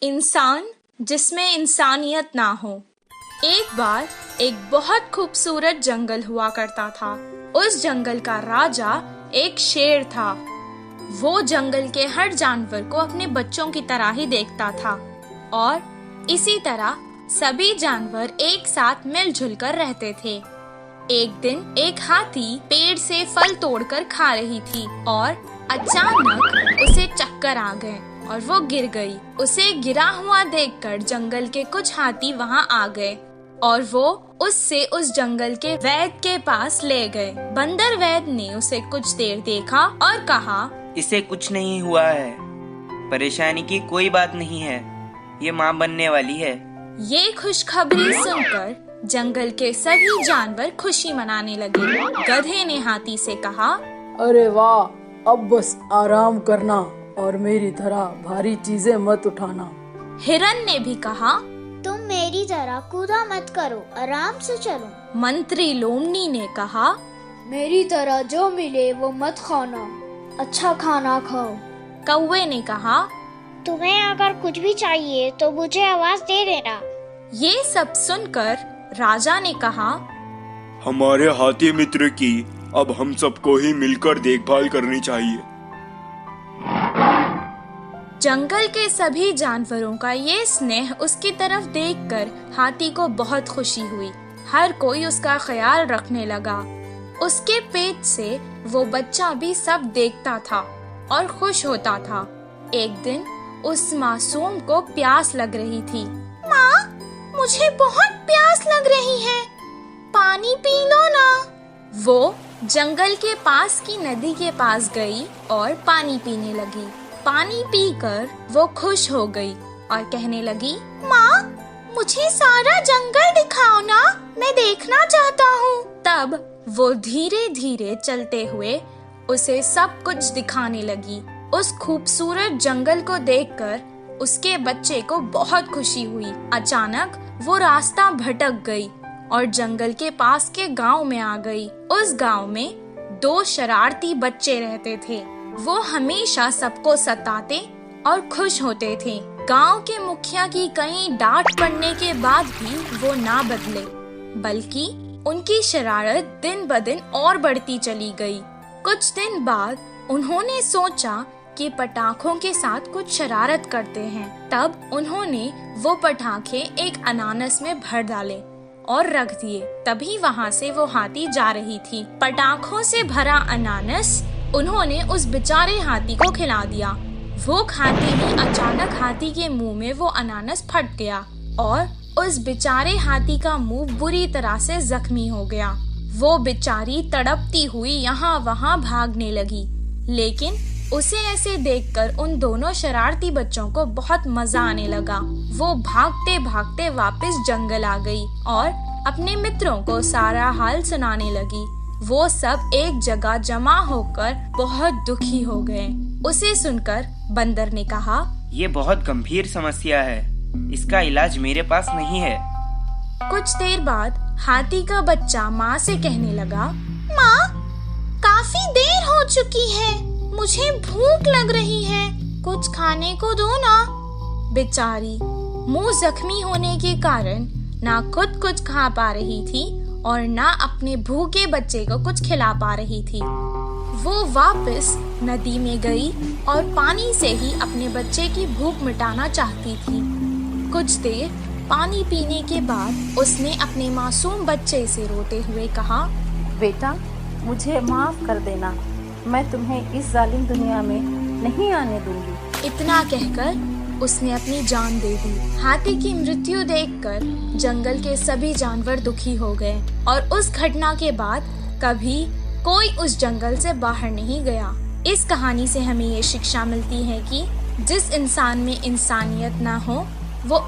इंसान जिसमें इंसानियत ना हो। एक बार एक बहुत खूबसूरत जंगल हुआ करता था। उस जंगल का राजा एक शेर था। वो जंगल के हर जानवर को अपने बच्चों की तरह ही देखता था और इसी तरह सभी जानवर एक साथ मिलजुल कर रहते थे। एक दिन एक हाथी पेड़ से फल तोड़कर खा रही थी और अचानक उसे चक्कर आ गए और वो गिर गई। उसे गिरा हुआ देखकर जंगल के कुछ हाथी वहाँ आ गए और वो उससे उस जंगल के वैद्य के पास ले गए। बंदर वैद्य ने उसे कुछ देर देखा और कहा, इसे कुछ नहीं हुआ है, परेशानी की कोई बात नहीं है, ये माँ बनने वाली है। ये खुशखबरी सुनकर जंगल के सभी जानवर खुशी मनाने लगे। गधे ने हाथी से कहा, अरे वाह, अब बस आराम करना और मेरी तरह भारी चीजें मत उठाना। हिरन ने भी कहा, तुम मेरी तरह कूदा मत करो, आराम से चलो। मंत्री लोमड़ी ने कहा, मेरी तरह जो मिले वो मत खाना, अच्छा खाना खाओ। कौवे ने कहा, तुम्हें अगर कुछ भी चाहिए तो मुझे आवाज दे देना। ये सब सुनकर राजा ने कहा, हमारे हाथी मित्र की अब हम सबको ही मिलकर देखभाल करनी चाहिए। जंगल के सभी जानवरों का ये स्नेह उसकी तरफ देखकर हाथी को बहुत खुशी हुई। हर कोई उसका ख्याल रखने लगा। उसके पेट से वो बच्चा भी सब देखता था और खुश होता था। एक दिन उस मासूम को प्यास लग रही थी। माँ, मुझे बहुत प्यास लग रही है, पानी पी लो ना। वो जंगल के पास की नदी के पास गई और पानी पीने लगी। पानी पीकर वो खुश हो गई और कहने लगी, माँ, मुझे सारा जंगल दिखाओ ना, मैं देखना चाहता हूँ। तब वो धीरे धीरे चलते हुए उसे सब कुछ दिखाने लगी। उस खूबसूरत जंगल को देखकर उसके बच्चे को बहुत खुशी हुई। अचानक वो रास्ता भटक गई और जंगल के पास के गांव में आ गई। उस गांव में 2 शरारती बच्चे रहते थे। वो हमेशा सबको सताते और खुश होते थे। गांव के मुखिया की कई डांट पड़ने के बाद भी वो ना बदले, बल्कि उनकी शरारत दिन ब दिन और बढ़ती चली गई। कुछ दिन बाद उन्होंने सोचा कि पटाखों के साथ कुछ शरारत करते हैं। तब उन्होंने वो पटाखे एक अनानास में भर डाले और रख दिए। तभी वहाँ से वो हाथी जा रही थी। पटाखों से भरा अनानास उन्होंने उस बेचारे हाथी को खिला दिया। वो खाते ही अचानक हाथी के मुंह में वो अनानास फट गया और उस बेचारे हाथी का मुंह बुरी तरह से जख्मी हो गया। वो बेचारी तड़पती हुई यहाँ वहाँ भागने लगी, लेकिन उसे ऐसे देखकर उन दोनों शरारती बच्चों को बहुत मजा आने लगा। वो भागते भागते वापस जंगल आ गई और अपने मित्रों को सारा हाल सुनाने लगी। वो सब एक जगह जमा होकर बहुत दुखी हो गए। उसे सुनकर बंदर ने कहा, ये बहुत गंभीर समस्या है, इसका इलाज मेरे पास नहीं है। कुछ देर बाद हाथी का बच्चा माँ से कहने लगा, माँ, काफी देर हो चुकी है, मुझे भूख लग रही है, कुछ खाने को दो ना। बेचारी मुंह जख्मी होने के कारण ना खुद कुछ खा पा रही थी और ना अपने भूखे बच्चे को कुछ खिला पा रही थी। वो वापस नदी में गई और पानी से ही अपने बच्चे की भूख मिटाना चाहती थी। कुछ देर पानी पीने के बाद उसने अपने मासूम बच्चे से रोते हुए कहा, बेटा, मुझे माफ कर देना, मैं तुम्हें इस जालिम दुनिया में नहीं आने दूंगी। इतना कहकर उसने अपनी जान दे दी। हाथी की मृत्यु देखकर जंगल के सभी जानवर दुखी हो गए और उस घटना के बाद कभी कोई उस जंगल से बाहर नहीं गया। इस कहानी से हमें ये शिक्षा मिलती है कि जिस इंसान में इंसानियत ना हो वो